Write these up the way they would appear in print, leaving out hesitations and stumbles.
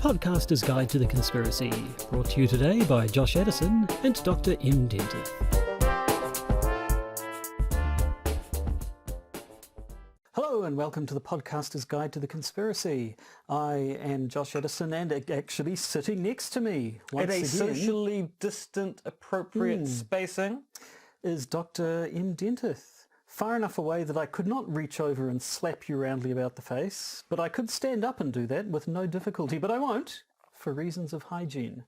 Podcaster's Guide to the Conspiracy, brought to you today by Josh Edison and Dr. M. Dentith. Hello and welcome to the Podcaster's Guide to the Conspiracy. I am Josh Edison, and actually sitting next to me once at a again, socially distant, appropriate spacing, is Dr. M. Dentith. Far enough away that I could not reach over and slap you roundly about the face, but I could stand up and do that with no difficulty, but I won't, for reasons of hygiene.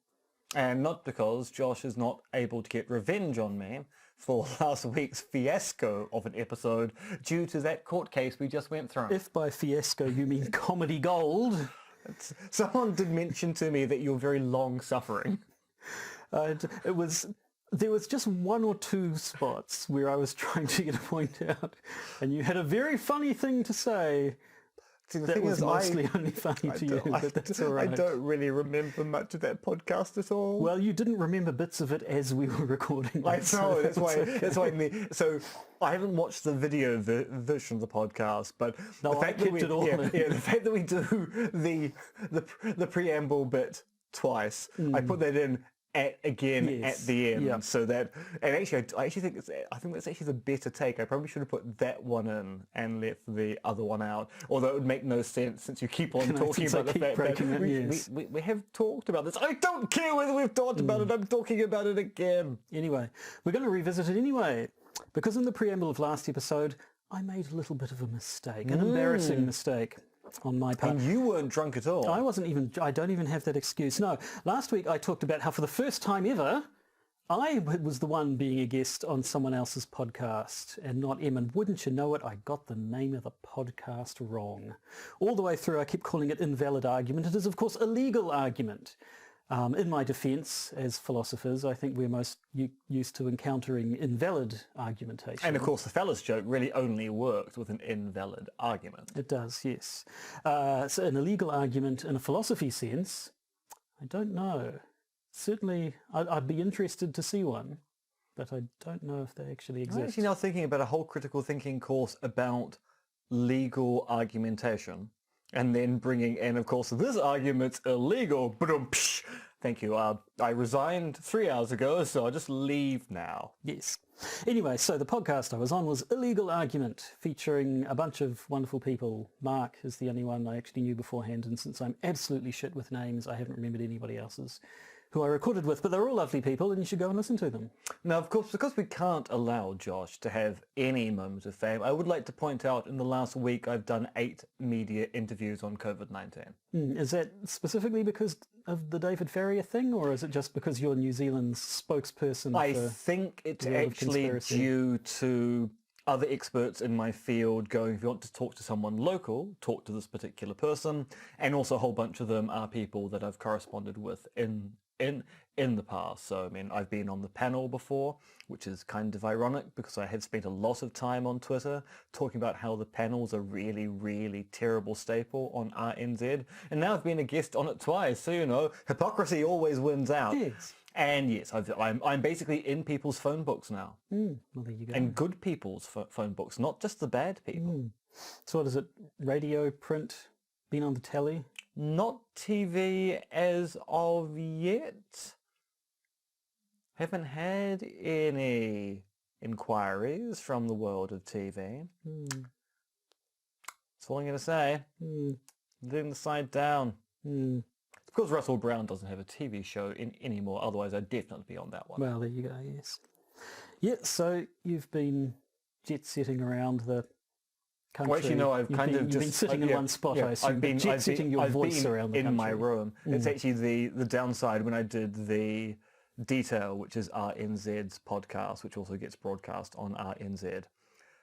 And not because Josh is not able to get revenge on me for last week's fiasco of an episode due to that court case we just went through. If by fiasco you mean comedy gold. Someone did mention to me that you're very long-suffering. There was just one or two spots where I was trying to get a point out, and you had a very funny thing to say. See, the that thing was is, mostly only funny to you, but that's all right. I don't really remember much of that podcast at all. Well, you didn't remember bits of it as we were recording it. I know, that's why. So I haven't watched the video version of the podcast, but no, the fact the fact that we do the preamble bit twice, I put that in at the end, so that, and actually I think that's actually the better take. I probably should have put that one in and left the other one out, although it would make no sense since you keep on talking about the fact that we have talked about this. I don't care whether we've talked about it, I'm talking about it again. Anyway, we're going to revisit it anyway, because in the preamble of last episode I made a little bit of a mistake, an embarrassing mistake on my part. And you weren't drunk at all. I don't even have that excuse. No, last week I talked about how for the first time ever, I was the one being a guest on someone else's podcast and not Em. And wouldn't you know it, I got the name of the podcast wrong. All the way through I kept calling it invalid argument. It is, of course, a legal argument. In my defence, as philosophers, I think we're most used to encountering invalid argumentation. And of course, the phallus joke really only worked with an invalid argument. It does, yes. So an illegal argument in a philosophy sense, I don't know. Certainly, I'd be interested to see one, but I don't know if they actually exist. I'm actually now thinking about a whole critical thinking course about legal argumentation. And then bringing in, of course, this argument's illegal. Thank you. I resigned 3 hours ago, so I'll just leave now. Yes. Anyway, so the podcast I was on was Illegal Argument, featuring a bunch of wonderful people. Mark is the only one I actually knew beforehand, and since I'm absolutely shit with names, I haven't remembered anybody else's who I recorded with, but they're all lovely people, and you should go and listen to them. Now, of course, because we can't allow Josh to have any moment of fame, I would like to point out in the last week I've done 8 media interviews on COVID-19. Is that specifically because of the David Farrier thing, or is it just because you're New Zealand's spokesperson? I think it's actually due to other experts in my field going, if you want to talk to someone local, talk to this particular person, and also a whole bunch of them are people that I've corresponded with in the past. So, I mean, I've been on the panel before, which is kind of ironic because I had spent a lot of time on Twitter talking about how the panel's a really, really terrible staple on RNZ. And now I've been a guest on it twice. So, you know, hypocrisy always wins out. Yes. And yes, I'm basically in people's phone books now. Well, there you go. And good people's phone books, not just the bad people. So what is it? Radio, print, been on the telly? Not TV as of yet. Haven't had any inquiries from the world of TV. That's all I'm going to say. Doing the side down. Of course, Russell Brown doesn't have a TV show anymore, otherwise I'd definitely be on that one. Well, there you go, yes. Yeah, so you've been jet-setting around the country. Well, actually, no, I've you've been sitting in one spot, I assume. Jet-setting your voice around the country. In my room. It's actually the downside when I did the Detail, which is RNZ's podcast, which also gets broadcast on RNZ.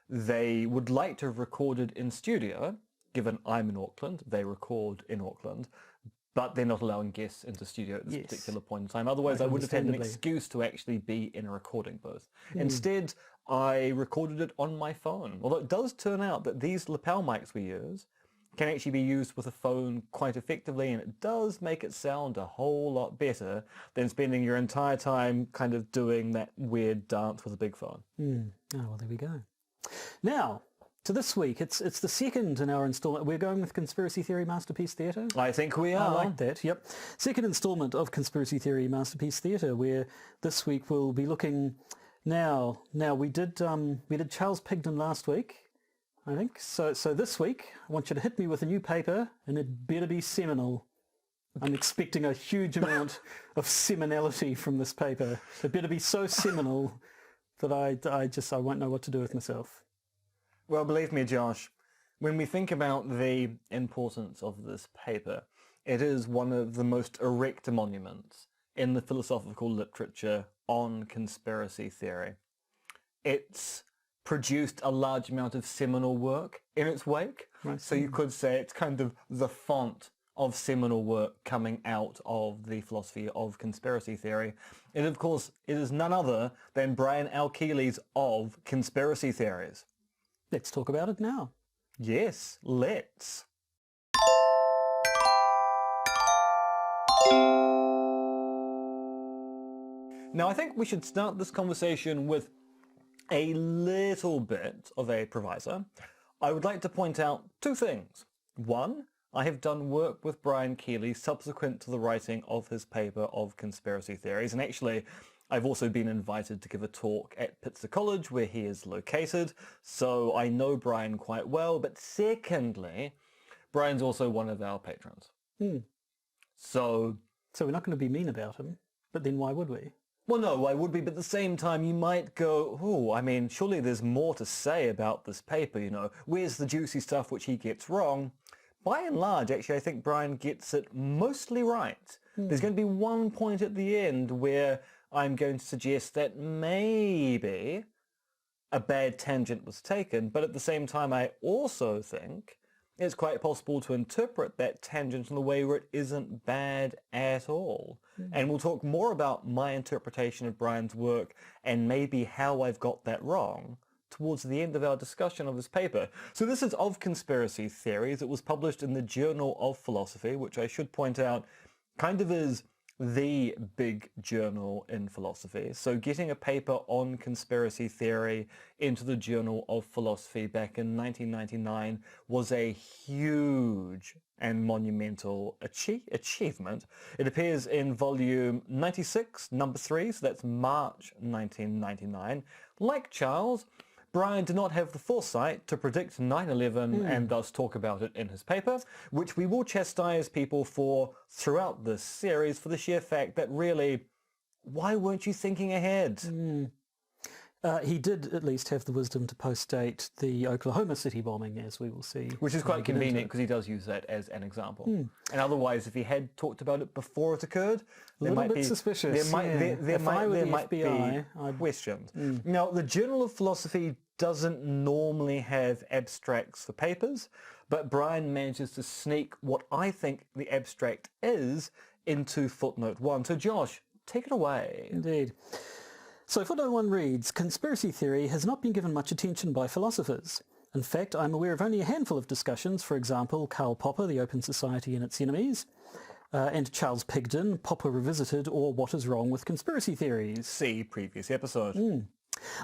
They would like to have recorded in studio, given I'm in Auckland, they record in Auckland, but they're not allowing guests into studio at this particular point in time. Otherwise, I would have had an excuse to actually be in a recording booth. Instead, I recorded it on my phone. Although it does turn out that these lapel mics we use can actually be used with a phone quite effectively, and it does make it sound a whole lot better than spending your entire time kind of doing that weird dance with a big phone. Oh, well, there we go. Now, to this week. It's the second in our installment. We're going with Conspiracy Theory Masterpiece Theatre. I think we I are. like that, yep. Second installment of Conspiracy Theory Masterpiece Theatre, where this week we'll be looking... Now we did Charles Pigden last week, I think. So this week, I want you to hit me with a new paper, and it better be seminal. I'm expecting a huge amount of seminality from this paper. It better be so seminal that I won't know what to do with myself. Well, believe me, Josh, when we think about the importance of this paper, it is one of the most erect monuments in the philosophical literature on conspiracy theory. It's produced a large amount of seminal work in its wake, so you could say it's kind of the font of seminal work coming out of the philosophy of conspiracy theory. And of course, it is none other than Brian L. Keeley's Of Conspiracy Theories. Let's talk about it now. Yes, let's. Now, I think we should start this conversation with a little bit of a proviso. I would like to point out two things. One, I have done work with Brian Keeley subsequent to the writing of his paper of conspiracy theories, and actually I've also been invited to give a talk at Pitzer College where he is located, so I know Brian quite well. But secondly, Brian's also one of our patrons. So we're not going to be mean about him, but then why would we? Well, no, I would be, but at the same time you might go, oh, I mean, surely there's more to say about this paper, you know. Where's the juicy stuff which he gets wrong? By and large, actually, I think Brian gets it mostly right. There's going to be one point at the end where I'm going to suggest that maybe a bad tangent was taken, but at the same time, I also think it's quite possible to interpret that tangent in a way where it isn't bad at all. And we'll talk more about my interpretation of Brian's work and maybe how I've got that wrong towards the end of our discussion of this paper. So this is Of Conspiracy Theories. It was published in the Journal of Philosophy, which I should point out kind of is the big journal in philosophy. So getting a paper on conspiracy theory into the Journal of Philosophy back in 1999 was a huge and monumental achievement. It appears in volume 96, number 3, so that's March 1999. Like Charles, Brian did not have the foresight to predict 9/11 and thus talk about it in his paper, which we will chastise people for throughout this series for the sheer fact that really, why weren't you thinking ahead? He did at least have the wisdom to post-date the Oklahoma City bombing, as we will see. Which is quite convenient because he does use that as an example. And otherwise, if he had talked about it before it occurred, there might be suspicious. There might be FBI, questions. Now, the Journal of Philosophy doesn't normally have abstracts for papers, but Brian manages to sneak what I think the abstract is into footnote 1. So Josh, take it away. Indeed. So footnote 1 reads, conspiracy theory has not been given much attention by philosophers. In fact, I'm aware of only a handful of discussions, for example, Karl Popper, The Open Society and Its Enemies, and Charles Pigden, Popper Revisited, or What is Wrong with Conspiracy Theories. See previous episode.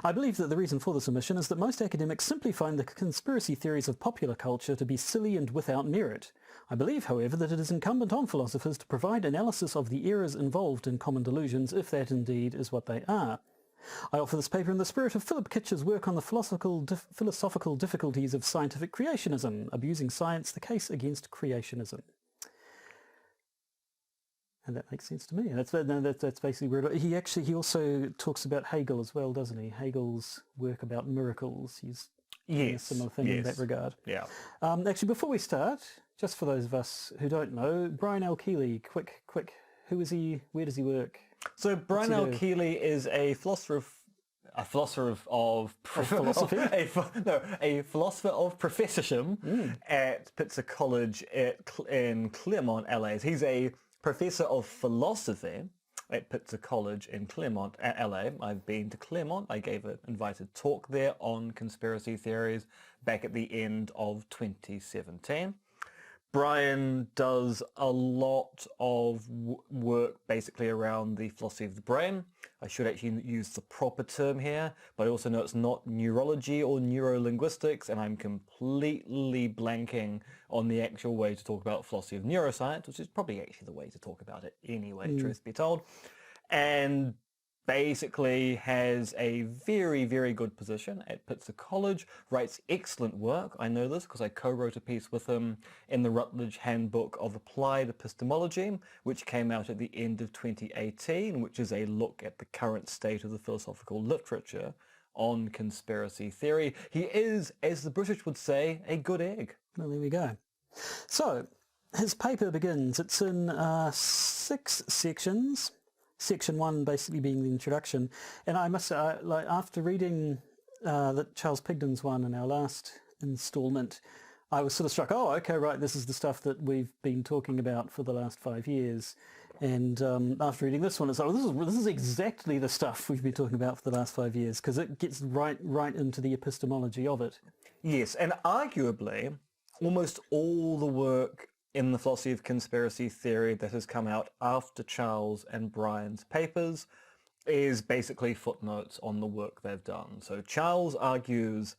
I believe that the reason for this omission is that most academics simply find the conspiracy theories of popular culture to be silly and without merit. I believe, however, that it is incumbent on philosophers to provide analysis of the errors involved in common delusions, if that indeed is what they are. I offer this paper in the spirit of Philip Kitch's work on the philosophical difficulties of scientific creationism, abusing science, the case against creationism. And that makes sense to me. That's basically where he also talks about Hegel as well, doesn't he? Hegel's work about miracles. He's doing a similar thing in that regard. Yeah. Actually, before we start, just for those of us who don't know, Brian L. Keeley, quick, who is he? Where does he work? So Brian L. Keeley is a philosopher of philosophy? a philosopher of professorship at Pitzer College in Claremont, LA. He's a professor of philosophy at Pitzer College in Claremont, LA. I've been to Claremont. I gave an invited talk there on conspiracy theories back at the end of 2017. Brian does a lot of work basically around the philosophy of the brain. I should actually use the proper term here, but I also know it's not neurology or neurolinguistics, and I'm completely blanking on the actual way to talk about philosophy of neuroscience, which is probably actually the way to talk about it anyway, truth be told. And basically has a very, very good position at Pitzer College, writes excellent work. I know this because I co-wrote a piece with him in the Rutledge Handbook of Applied Epistemology, which came out at the end of 2018, which is a look at the current state of the philosophical literature on conspiracy theory. He is, as the British would say, a good egg. Well, there we go. So, his paper begins. It's in 6 sections. Section 1 basically being the introduction. And I must say, after reading Charles Pigden's one in our last installment, I was sort of struck, oh, okay, right, this is the stuff that we've been talking about for the last 5 years. And after reading this one, it's like, well, this is exactly the stuff we've been talking about for the last 5 years, because it gets right into the epistemology of it. Yes, and arguably, almost all the work in the philosophy of conspiracy theory that has come out after Charles and Brian's papers is basically footnotes on the work they've done. So Charles argues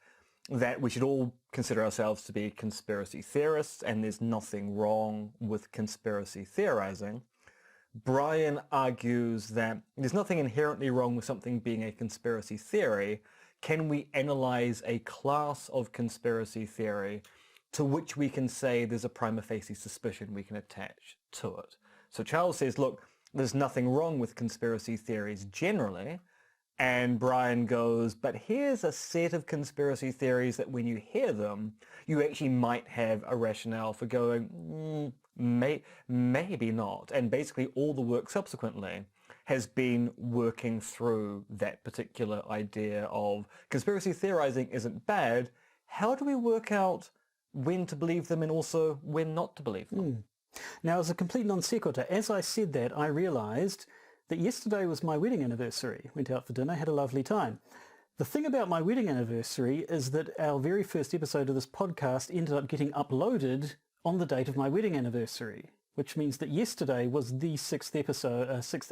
that we should all consider ourselves to be conspiracy theorists, and there's nothing wrong with conspiracy theorizing. Brian argues that there's nothing inherently wrong with something being a conspiracy theory. Can we analyze a class of conspiracy theory to which we can say there's a prima facie suspicion we can attach to it? So Charles says, look, there's nothing wrong with conspiracy theories generally. And Brian goes, but here's a set of conspiracy theories that when you hear them, you actually might have a rationale for going, maybe not. And basically all the work subsequently has been working through that particular idea of conspiracy theorizing isn't bad. How do we work out when to believe them and also when not to believe them? Now, as a complete non sequitur, as I said that, I realised that yesterday was my wedding anniversary. Went out for dinner, had a lovely time. The thing about my wedding anniversary is that our very first episode of this podcast ended up getting uploaded on the date of my wedding anniversary, which means that yesterday was the sixth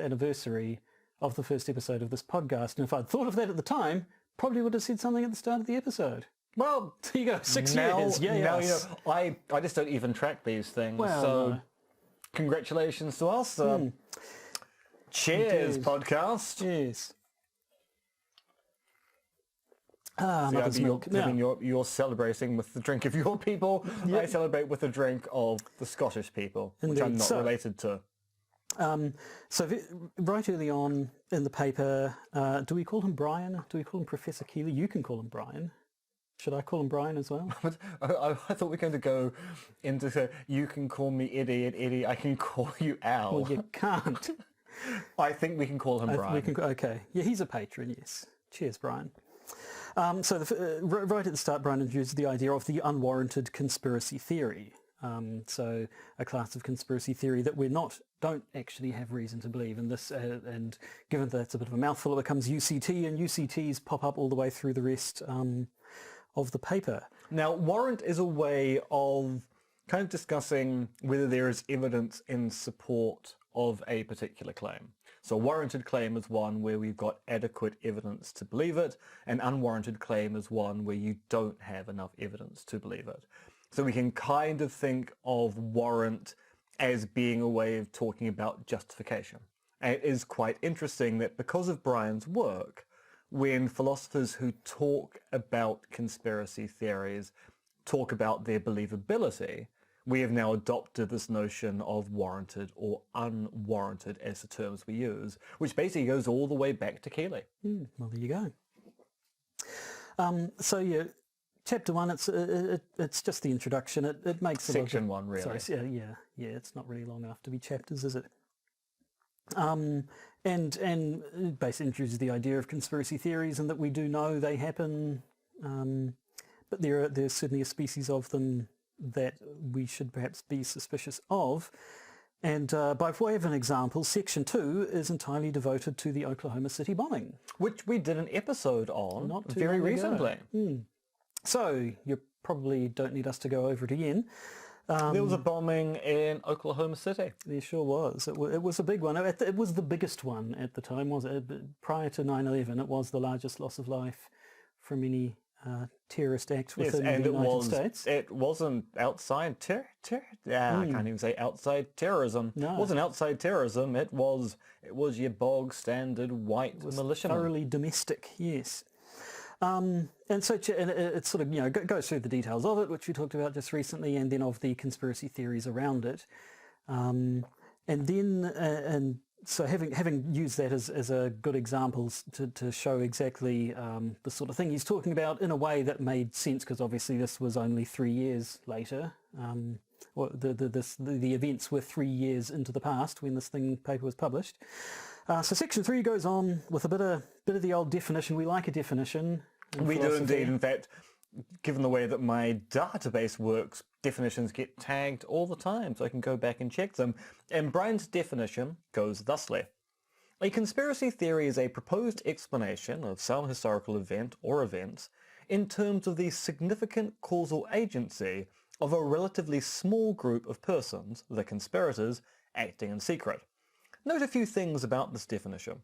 anniversary of the first episode of this podcast. And if I'd thought of that at the time, probably would have said something at the start of the episode. Well, there you go, 6 years. Yeah, now, you know, I just don't even track these things. Well, so no. Congratulations to us. Cheers, podcast. Cheers. Mother's milk. You're celebrating with the drink of your people. Yep. I celebrate with the drink of the Scottish people, which I'm not related to. So right early on in the paper, do we call him Brian? Do we call him Professor Keeley? You can call him Brian. Should I call him Brian as well? I thought we were going to go into, you can call me Eddie, and Eddie, I can call you Al. Well, you can't. I think we can call him Brian. Okay. Yeah, he's a patron, yes. Cheers, Brian. So right at the start, Brian introduced the idea of the unwarranted conspiracy theory. So a class of conspiracy theory that don't actually have reason to believe in this, and given that it's a bit of a mouthful, it becomes UCT, and UCTs pop up all the way through the rest of the paper. Now, warrant is a way of kind of discussing whether there is evidence in support of a particular claim. So a warranted claim is one where we've got adequate evidence to believe it. An unwarranted claim is one where you don't have enough evidence to believe it. So we can kind of think of warrant as being a way of talking about justification. And it is quite interesting that because of Brian's work, when philosophers who talk about conspiracy theories talk about their believability, we have now adopted this notion of warranted or unwarranted as the terms we use, which basically goes all the way back to Keeley. Well, there you go. So yeah, chapter 1, it's just the introduction. It makes section 1, really. Sorry, yeah. It's not really long enough to be chapters, is it? And it basically introduces the idea of conspiracy theories and that we do know they happen, but there's certainly a species of them that we should perhaps be suspicious of. And by way of an example, Section 2 is entirely devoted to the Oklahoma City bombing. Which we did an episode on not too very long recently. So you probably don't need us to go over it again. There was a bombing in Oklahoma City. There sure was. It was a big one. It was the biggest one at the time, was it? Prior to 9/11, it was the largest loss of life from any terrorist act within the United States. It wasn't outside I can't even say outside terrorism. No. It wasn't outside terrorism. It was your bog standard white militiamen. Thoroughly domestic, yes. And so it sort of goes through the details of it, which we talked about just recently, and then of the conspiracy theories around it, and so having used that as a good example to show exactly the sort of thing he's talking about in a way that made sense, because obviously this was only 3 years later. The events were 3 years into the past when this paper was published. So section 3 goes on with a bit of the old definition. We like a definition. We do indeed. In fact, given the way that my database works, definitions get tagged all the time, so I can go back and check them. And Brian's definition goes thusly. A conspiracy theory is a proposed explanation of some historical event or events in terms of the significant causal agency of a relatively small group of persons, the conspirators, acting in secret. Note a few things about this definition.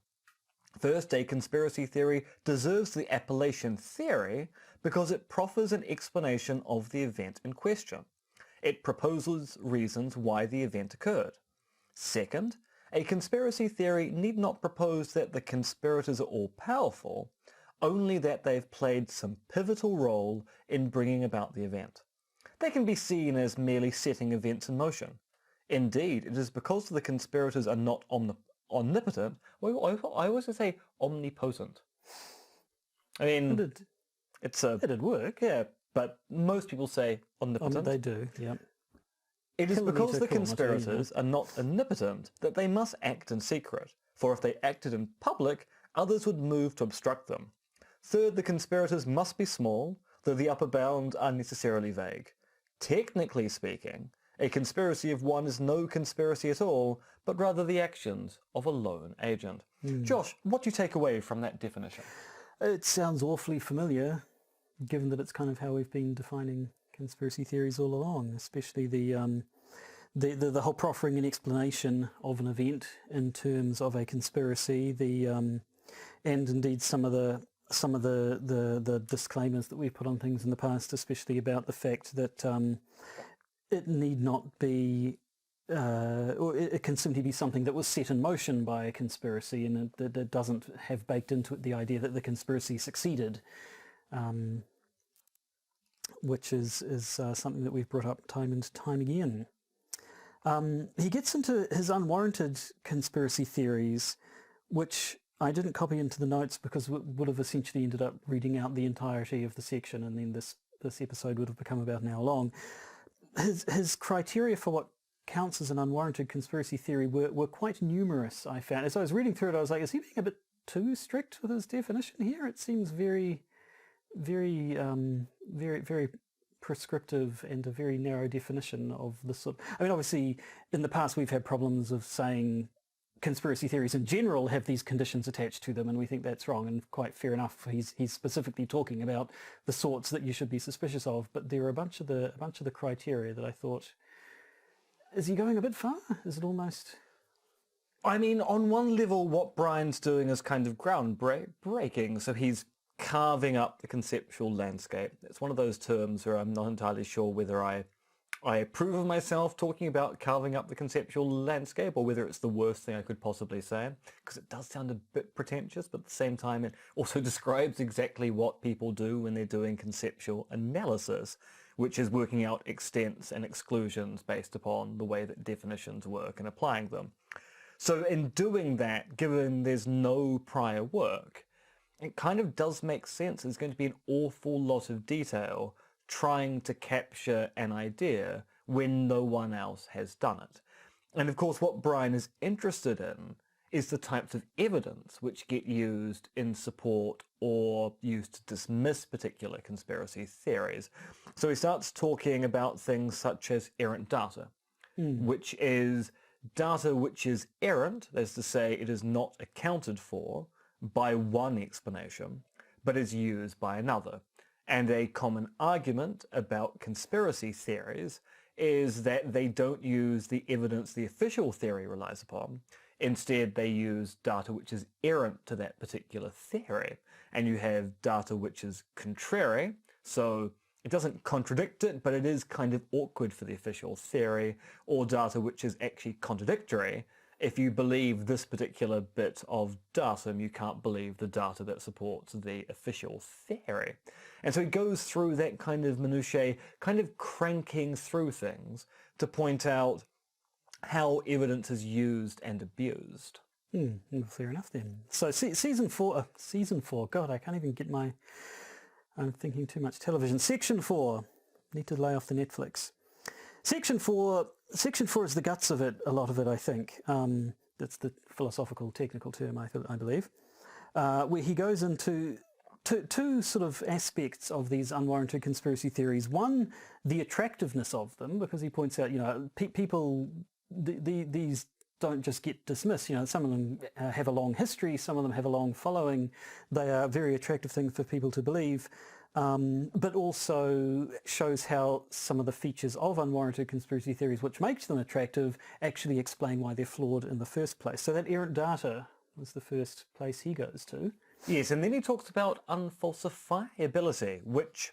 First, a conspiracy theory deserves the appellation theory because it proffers an explanation of the event in question. It proposes reasons why the event occurred. Second, a conspiracy theory need not propose that the conspirators are all-powerful, only that they've played some pivotal role in bringing about the event. They can be seen as merely setting events in motion. Indeed, it is because the conspirators are not omnipotent. I always say omnipotent. I mean, it'd work. Yeah, but most people say omnipotent. They do, yeah. It is because the conspirators are not omnipotent that they must act in secret, for if they acted in public, others would move to obstruct them. Third, the conspirators must be small, though the upper bounds are necessarily vague. Technically speaking, a conspiracy of one is no conspiracy at all, but rather the actions of a lone agent. Josh, what do you take away from that definition? It sounds awfully familiar, given that it's kind of how we've been defining conspiracy theories all along, especially the whole proffering an explanation of an event in terms of a conspiracy, and indeed some of the disclaimers that we've put on things in the past, especially about the fact that it need not be, or it can simply be something that was set in motion by a conspiracy, and it doesn't have baked into it the idea that the conspiracy succeeded, which is something that we've brought up time and time again. He gets into his unwarranted conspiracy theories, which I didn't copy into the notes because we would have essentially ended up reading out the entirety of the section, and then this episode would have become about an hour long. His criteria for what counts as an unwarranted conspiracy theory were quite numerous, I found. As I was reading through it, I was like, is he being a bit too strict with his definition here? It seems very, very, very, very prescriptive and a very narrow definition of the sort. I mean, obviously, in the past we've had problems of saying conspiracy theories in general have these conditions attached to them, and we think that's wrong, and quite fair enough. He's specifically talking about the sorts that you should be suspicious of, but there are a bunch of the criteria that I thought, is he going a bit far? Is it almost? I mean, on one level, what Brian's doing is kind of groundbreaking. So he's carving up the conceptual landscape. It's one of those terms where I'm not entirely sure whether I approve of myself talking about carving up the conceptual landscape, or whether it's the worst thing I could possibly say, because it does sound a bit pretentious, but at the same time it also describes exactly what people do when they're doing conceptual analysis, which is working out extents and exclusions based upon the way that definitions work and applying them. So in doing that, given there's no prior work, it kind of does make sense. There's going to be an awful lot of detail trying to capture an idea when no one else has done it. And of course what Brian is interested in is the types of evidence which get used in support or used to dismiss particular conspiracy theories. So he starts talking about things such as errant data, which is data which is errant, that is to say it is not accounted for by one explanation, but is used by another. And a common argument about conspiracy theories is that they don't use the evidence the official theory relies upon. Instead, they use data which is errant to that particular theory. And you have data which is contrary, so it doesn't contradict it, but it is kind of awkward for the official theory, or data which is actually contradictory. If you believe this particular bit of datum, you can't believe the data that supports the official theory. And so it goes through that kind of minutiae, kind of cranking through things to point out how evidence is used and abused. Fair enough then. So season four, God, I can't even get I'm thinking too much television. Section 4, need to lay off the Netflix. Section 4 is the guts of it, a lot of it, I think. That's the philosophical, technical term, I believe, where he goes into two sort of aspects of these unwarranted conspiracy theories. One, the attractiveness of them, because he points out, people, these don't just get dismissed. Some of them have a long history, some of them have a long following. They are very attractive things for people to believe. But also shows how some of the features of unwarranted conspiracy theories, which makes them attractive, actually explain why they're flawed in the first place. So that errant data was the first place he goes to. Yes, and then he talks about unfalsifiability, which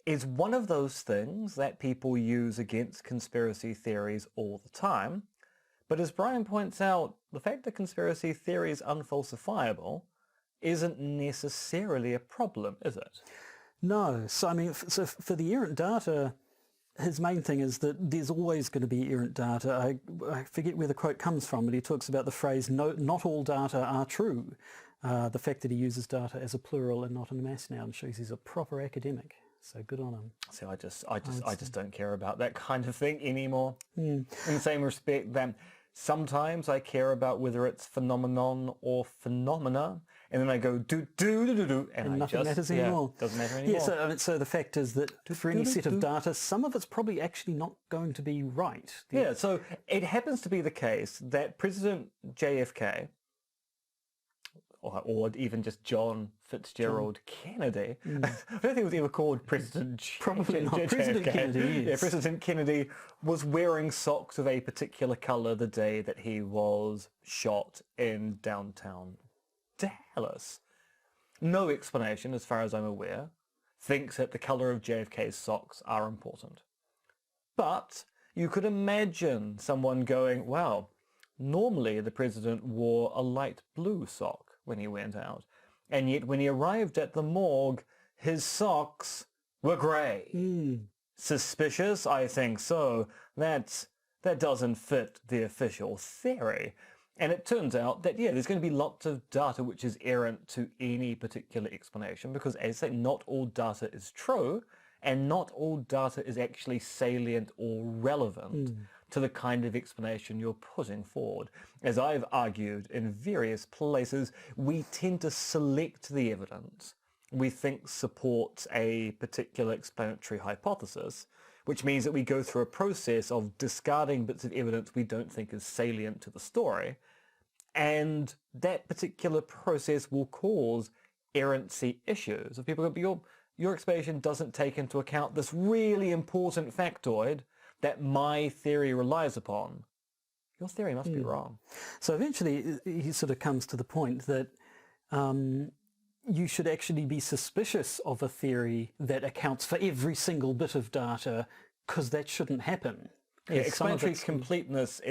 is one of those things that people use against conspiracy theories all the time. But as Brian points out, the fact that conspiracy theory is unfalsifiable isn't necessarily a problem, is it? No. So, for the errant data, his main thing is that there's always going to be errant data. I forget where the quote comes from, but he talks about the phrase, "No, not all data are true." The fact that he uses data as a plural and not a mass noun shows he's a proper academic. So good on him. See, I just don't care about that kind of thing anymore. In the same respect that sometimes I care about whether it's phenomenon or phenomena, and then I go do, and nothing matters anymore. Doesn't matter anymore. Yeah, so the fact is that for any set of data, some of it's probably actually not going to be right. Yeah, so it happens to be the case that President JFK, or even just John Fitzgerald Kennedy. I don't think it was ever called President Probably not. JFK. President Kennedy, yes. Yeah, President Kennedy was wearing socks of a particular colour the day that he was shot in downtown Dallas. No explanation, as far as I'm aware, thinks that the colour of JFK's socks are important. But you could imagine someone going, wow, normally the president wore a light blue sock when he went out, and yet when he arrived at the morgue, his socks were grey. Suspicious? I think so. That doesn't fit the official theory. And it turns out that, there's going to be lots of data which is errant to any particular explanation, because, as I say, not all data is true, and not all data is actually salient or relevant to the kind of explanation you're putting forward. As I've argued in various places, we tend to select the evidence we think supports a particular explanatory hypothesis, which means that we go through a process of discarding bits of evidence we don't think is salient to the story, and that particular process will cause errancy issues. If people go, your explanation doesn't take into account this really important factoid that my theory relies upon, your theory must be wrong. So eventually he sort of comes to the point that you should actually be suspicious of a theory that accounts for every single bit of data, because that shouldn't happen. Yeah, explanatory completeness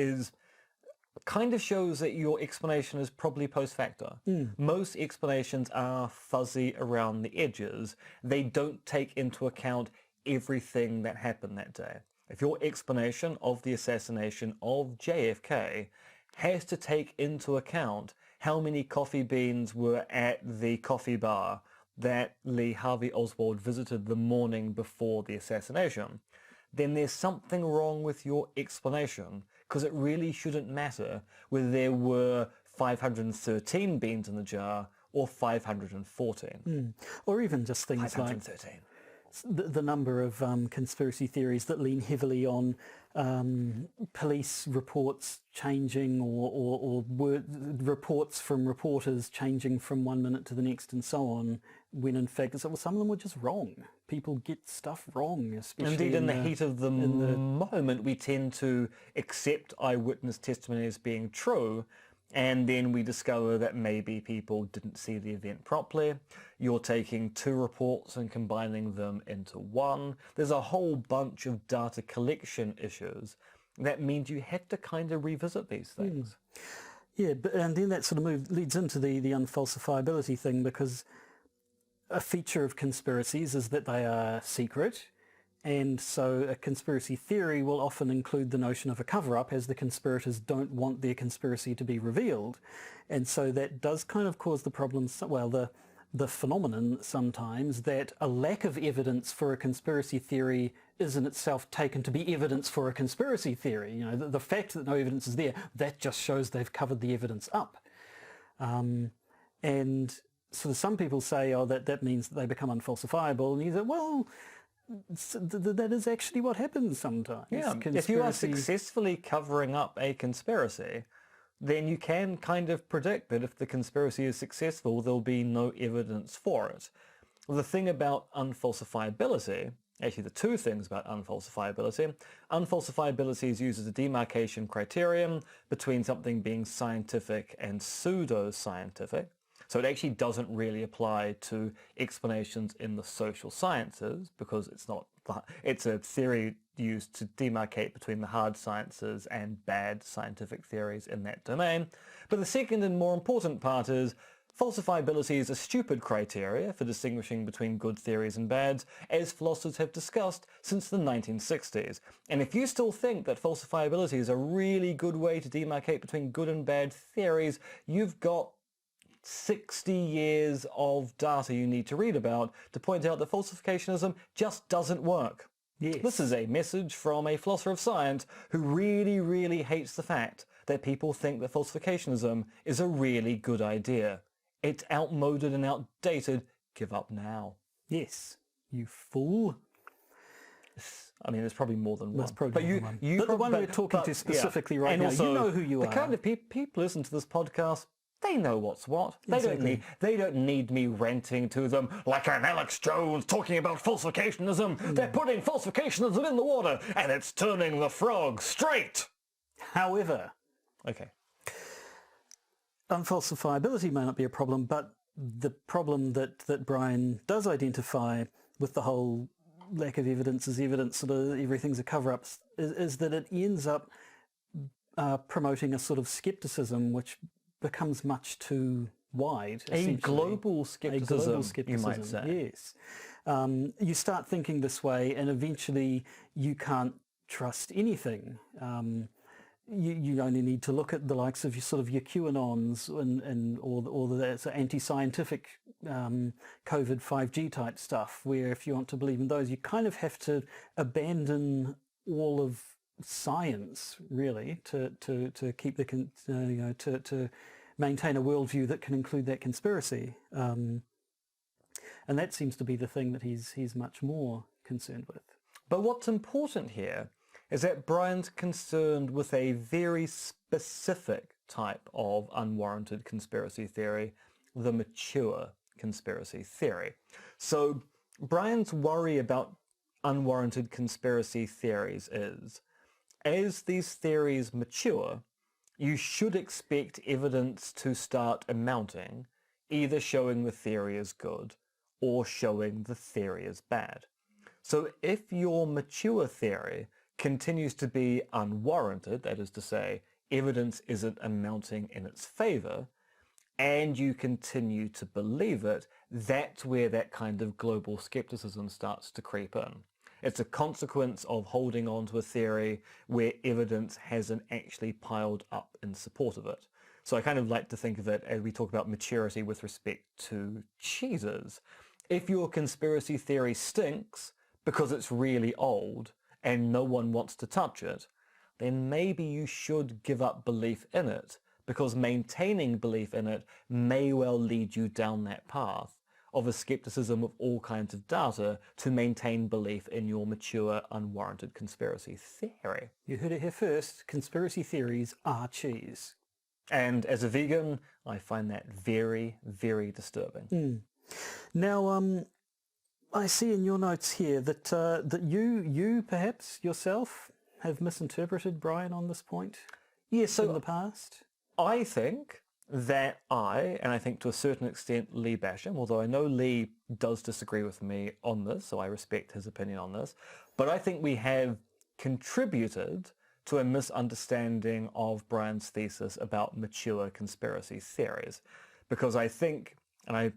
kind of shows that your explanation is probably post facto. Most explanations are fuzzy around the edges. They don't take into account everything that happened that day. If your explanation of the assassination of JFK has to take into account how many coffee beans were at the coffee bar that Lee Harvey Oswald visited the morning before the assassination, then there's something wrong with your explanation, because it really shouldn't matter whether there were 513 beans in the jar or 514. Or even just things 513. the number of conspiracy theories that lean heavily on police reports changing or reports from reporters changing from one minute to the next and so on, when in fact some of them were just wrong. People get stuff wrong, especially Indeed, in the heat of the moment, we tend to accept eyewitness testimony as being true, and then we discover that maybe people didn't see the event properly. You're taking two reports and combining them into one. There's a whole bunch of data collection issues that means you have to kind of revisit these things. Yeah, and then that sort of leads into the unfalsifiability thing, because a feature of conspiracies is that they are secret. And so a conspiracy theory will often include the notion of a cover-up, as the conspirators don't want their conspiracy to be revealed. And so that does kind of cause the problems, well, the phenomenon sometimes that a lack of evidence for a conspiracy theory is in itself taken to be evidence for a conspiracy theory. You know, the fact that no evidence is there, that just shows they've covered the evidence up. And so some people say, oh, that means that they become unfalsifiable. And you say, well, that is actually what happens sometimes. Yeah, if you are successfully covering up a conspiracy, then you can kind of predict that if the conspiracy is successful, there'll be no evidence for it. The thing about unfalsifiability, actually the two things about unfalsifiability is used as a demarcation criterion between something being scientific and pseudo-scientific. So it actually doesn't really apply to explanations in the social sciences, because it's a theory used to demarcate between the hard sciences and bad scientific theories in that domain. But the second and more important part is falsifiability is a stupid criteria for distinguishing between good theories and bad, as philosophers have discussed since the 1960s. And if you still think that falsifiability is a really good way to demarcate between good and bad theories, you've got 60 years of data you need to read about to point out that falsificationism just doesn't work. Yes. This is a message from a philosopher of science who really, really hates the fact that people think that falsificationism is a really good idea. It's outmoded and outdated. Give up now. Yes, you fool. I mean, there's probably more than one. That's probably one. But the one we're talking to specifically right now, also, you know who you are. The kind of people listen to this podcast, they know what's what. Exactly. They don't need me ranting to them like I'm Alex Jones talking about falsificationism. They're putting falsificationism in the water and it's turning the frog straight. However, okay, unfalsifiability may not be a problem, but the problem that Brian does identify with the whole lack of evidence is evidence, sort of everything's a cover-up, is that it ends up promoting a sort of skepticism which becomes much too wide. A global skepticism, you might say. Yes. You start thinking this way and eventually you can't trust anything. You only need to look at the likes of your QAnons and all the anti-scientific COVID 5G type stuff, where if you want to believe in those, you kind of have to abandon all of science, really, to keep to maintain a worldview that can include that conspiracy, and that seems to be the thing that he's much more concerned with. But what's important here is that Brian's concerned with a very specific type of unwarranted conspiracy theory, the mature conspiracy theory. So Brian's worry about unwarranted conspiracy theories is, as these theories mature, you should expect evidence to start amounting, either showing the theory is good or showing the theory is bad. So if your mature theory continues to be unwarranted, that is to say, evidence isn't amounting in its favour, and you continue to believe it, that's where that kind of global skepticism starts to creep in. It's a consequence of holding on to a theory where evidence hasn't actually piled up in support of it. So I kind of like to think of it as we talk about maturity with respect to cheeses. If your conspiracy theory stinks because it's really old and no one wants to touch it, then maybe you should give up belief in it, because maintaining belief in it may well lead you down that path of a skepticism of all kinds of data to maintain belief in your mature, unwarranted conspiracy theory. You heard it here first. Conspiracy theories are cheese. And as a vegan, I find that very, very disturbing. Now, I see in your notes here that that you perhaps yourself have misinterpreted Brian on this point Yeah, in so the past. I think that and I think to a certain extent Lee Basham, although I know Lee does disagree with me on this, so I respect his opinion on this, but I think we have contributed to a misunderstanding of Brian's thesis about mature conspiracy theories. Because I think, and I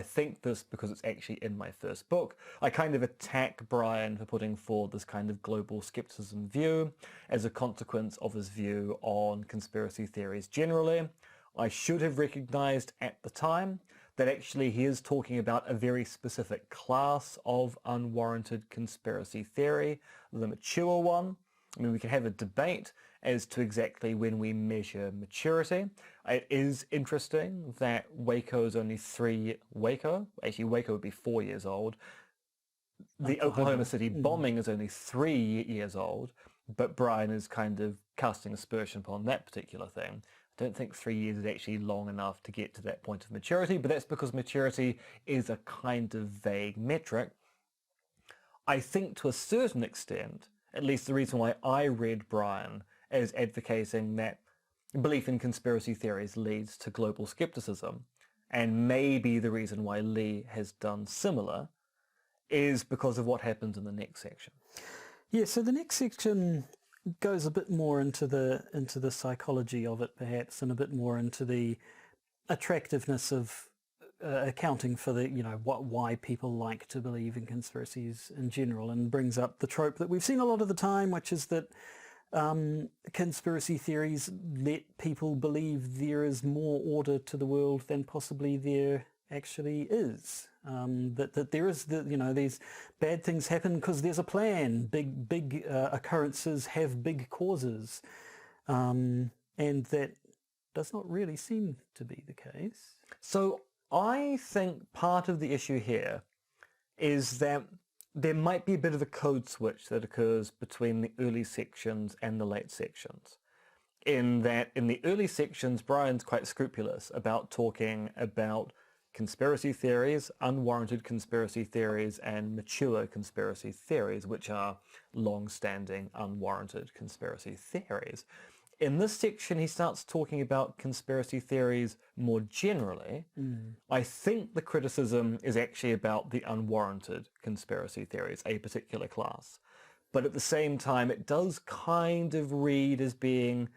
think this because it's actually in my first book, I kind of attack Brian for putting forward this kind of global skepticism view as a consequence of his view on conspiracy theories generally. I should have recognized at the time that actually he is talking about a very specific class of unwarranted conspiracy theory, the mature one. I mean, we can have a debate as to exactly when we measure maturity. It is actually Waco would be 4 years old. The Oklahoma City bombing is only 3 years old, but Brian is kind of casting aspersion upon that particular thing. I don't think 3 years is actually long enough to get to that point of maturity, but that's because maturity is a kind of vague metric. I think to a certain extent, at least the reason why I read Brian as advocating that belief in conspiracy theories leads to global skepticism, and maybe the reason why Lee has done similar, is because of what happens in the next section. Yeah, so the next section goes a bit more into the psychology of it, perhaps, and a bit more into the attractiveness of accounting for the why people like to believe in conspiracies in general, and brings up the trope that we've seen a lot of the time, which is that conspiracy theories let people believe there is more order to the world than possibly there actually is. That there is these bad things happen because there's a plan. Big occurrences have big causes, and that does not really seem to be the case. So I think part of the issue here is that there might be a bit of a code switch that occurs between the early sections and the late sections. In that, in the early sections, Brian's quite scrupulous about talking about conspiracy theories, unwarranted conspiracy theories, and mature conspiracy theories, which are long-standing, unwarranted conspiracy theories. In this section, he starts talking about conspiracy theories more generally. I think the criticism is actually about the unwarranted conspiracy theories, a particular class. But at the same time, it does kind of read as being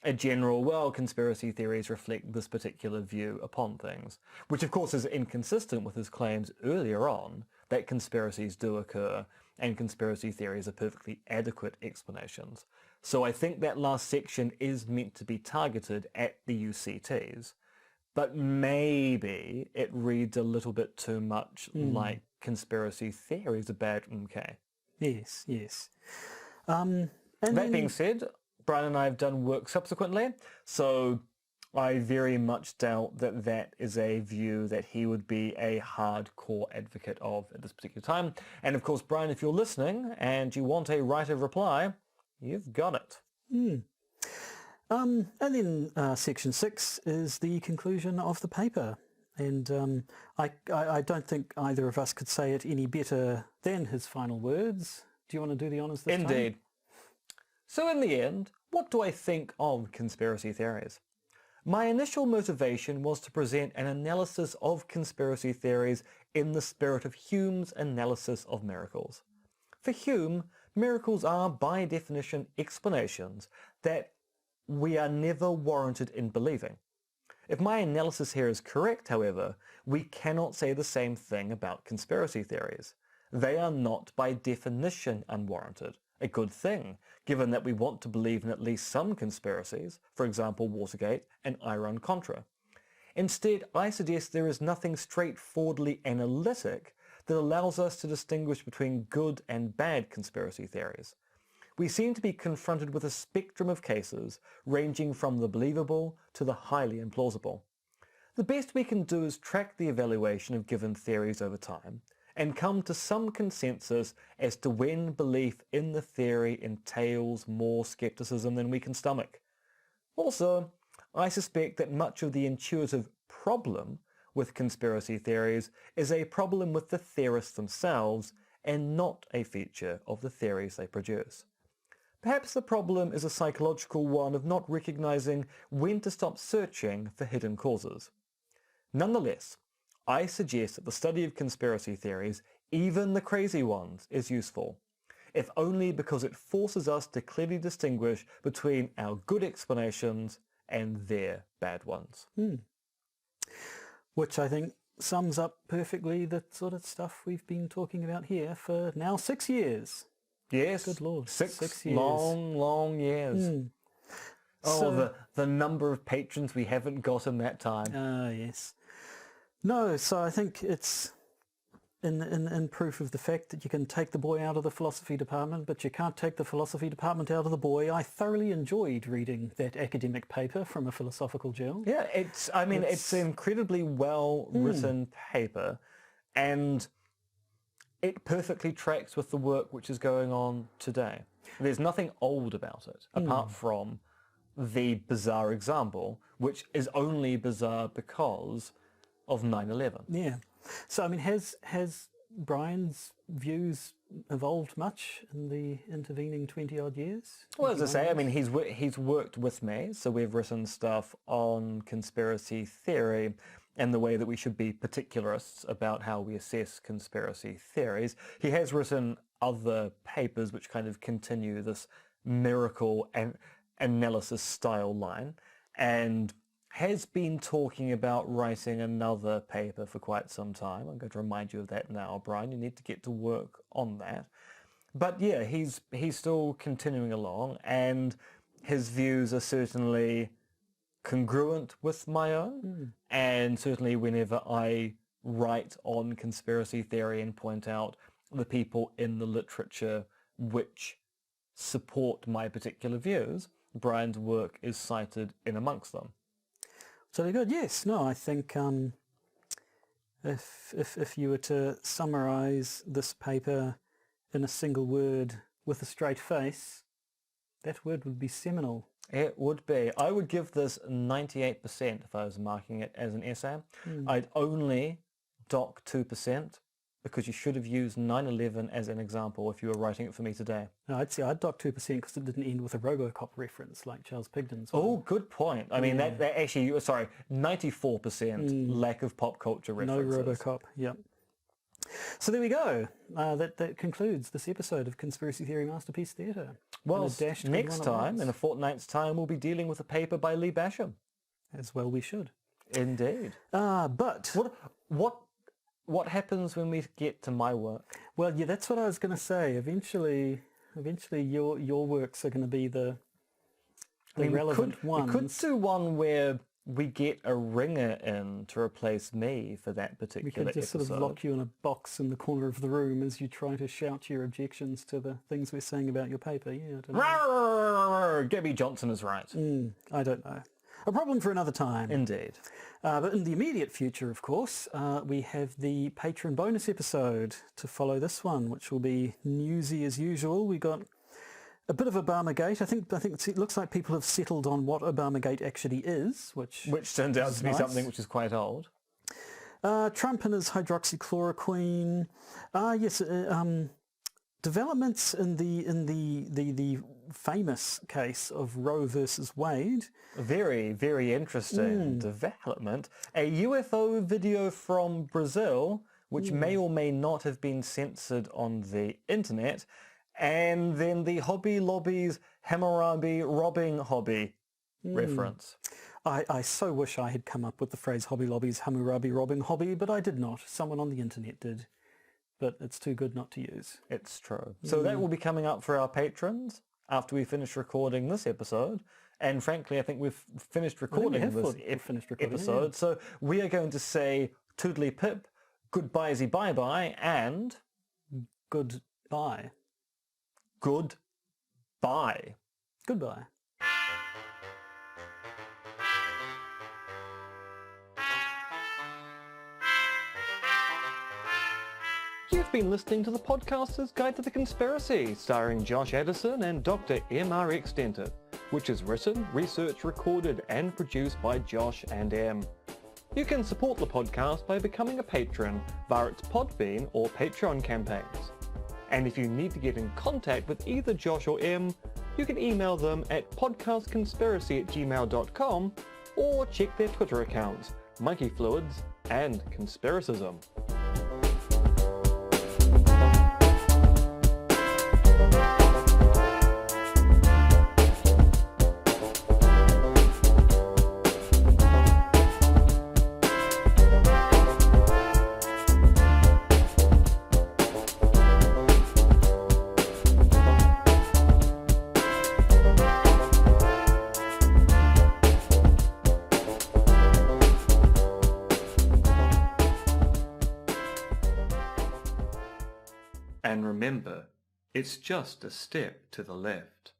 a general, well, conspiracy theories reflect this particular view upon things, which of course is inconsistent with his claims earlier on that conspiracies do occur and conspiracy theories are perfectly adequate explanations. So I think that last section is meant to be targeted at the UCTs, but maybe it reads a little bit too much like conspiracy theories are bad. Okay. Yes. That being said, Brian and I have done work subsequently, so I very much doubt that that is a view that he would be a hardcore advocate of at this particular time. And of course, Brian, if you're listening and you want a right of reply, you've got it. And then section 6 is the conclusion of the paper. And I don't think either of us could say it any better than his final words. Do you want to do the honours this time? Indeed. So in the end, what do I think of conspiracy theories? My initial motivation was to present an analysis of conspiracy theories in the spirit of Hume's analysis of miracles. For Hume, miracles are, by definition, explanations that we are never warranted in believing. If my analysis here is correct, however, we cannot say the same thing about conspiracy theories. They are not, by definition, unwarranted. A good thing, given that we want to believe in at least some conspiracies, for example Watergate and Iran-Contra. Instead, I suggest there is nothing straightforwardly analytic that allows us to distinguish between good and bad conspiracy theories. We seem to be confronted with a spectrum of cases ranging from the believable to the highly implausible. The best we can do is track the evaluation of given theories over time and come to some consensus as to when belief in the theory entails more skepticism than we can stomach. Also, I suspect that much of the intuitive problem with conspiracy theories is a problem with the theorists themselves and not a feature of the theories they produce. Perhaps the problem is a psychological one of not recognizing when to stop searching for hidden causes. Nonetheless, I suggest that the study of conspiracy theories, even the crazy ones, is useful, if only because it forces us to clearly distinguish between our good explanations and their bad ones. Which I think sums up perfectly the sort of stuff we've been talking about here for now 6 years. Yes, Good Lord, 6 years. long years. Oh, So, the number of patrons we haven't got in that time. yes. No, so I think it's in proof of the fact that you can take the boy out of the philosophy department, but you can't take the philosophy department out of the boy. I thoroughly enjoyed reading that academic paper from a philosophical journal. Yeah, it's an incredibly well-written paper, and it perfectly tracks with the work which is going on today. There's nothing old about it, apart from the bizarre example, which is only bizarre because of 9/11. Yeah. So, I mean, has Brian's views evolved much in the intervening 20-odd years? Well, as I say, I mean, he's worked with me, so we've written stuff on conspiracy theory and the way that we should be particularists about how we assess conspiracy theories. He has written other papers which kind of continue this miracle and analysis style line, and has been talking about writing another paper for quite some time. I'm going to remind you of that now, Brian. You need to get to work on that. But yeah, he's still continuing along, and his views are certainly congruent with my own. And certainly whenever I write on conspiracy theory and point out the people in the literature which support my particular views, Brian's work is cited in amongst them. So good. Yes. No, I think if you were to summarize this paper in a single word with a straight face, that word would be seminal. It would be. I would give this 98% if I was marking it as an essay. I'd only dock 2% because you should have used 9/11 as an example if you were writing it for me today. No, I'd say I'd dock 2% because it didn't end with a RoboCop reference like Charles Pigden's one. Oh, good point. I mean, that actually, sorry, 94% lack of pop culture references. No RoboCop, yep. So there we go. That concludes this episode of Conspiracy Theory Masterpiece Theatre. Well, next time, in a fortnight's time, we'll be dealing with a paper by Lee Basham. As well we should. Indeed. But what happens when we get to my work? Well, yeah, that's what I was going to say. Eventually your works are going to be the relevant ones. We could do one where we get a ringer in to replace me for that particular episode. We could just sort of lock you in a box in the corner of the room as you try to shout your objections to the things we're saying about your paper. Yeah, I don't know. Gabby Johnson is right. I don't know. A problem for another time. Indeed. But in the immediate future, of course, we have the patron bonus episode to follow this one, which will be newsy as usual. We got a bit of Obamagate. I think it looks like people have settled on what Obamagate actually is, which turns out to be nice. something which is quite old. Trump and his hydroxychloroquine. Yes. Developments in the famous case of Roe versus Wade. Very, very interesting development. A UFO video from Brazil, which may or may not have been censored on the internet, and then the Hobby Lobby's Hammurabi robbing hobby reference. I so wish I had come up with the phrase Hobby Lobby's Hammurabi robbing hobby, but I did not. Someone on the internet did. But it's too good not to use. It's true. So that will be coming up for our patrons after we finish recording this episode. And frankly, I think we've finished recording this episode. Yeah. So we are going to say toodly pip, goodbye-zy bye-bye, and... Goodbye. Goodbye. Goodbye. You've been listening to the Podcaster's Guide to the Conspiracy, starring Josh Addison and Dr. M.R.X. Denton, which is written, researched, recorded and produced by Josh and M. You can support the podcast by becoming a patron via its Podbean or Patreon campaigns. And if you need to get in contact with either Josh or M, you can email them at podcastconspiracy@gmail.com or check their Twitter accounts, Monkey Fluids and Conspiracism. And remember, it's just a step to the left.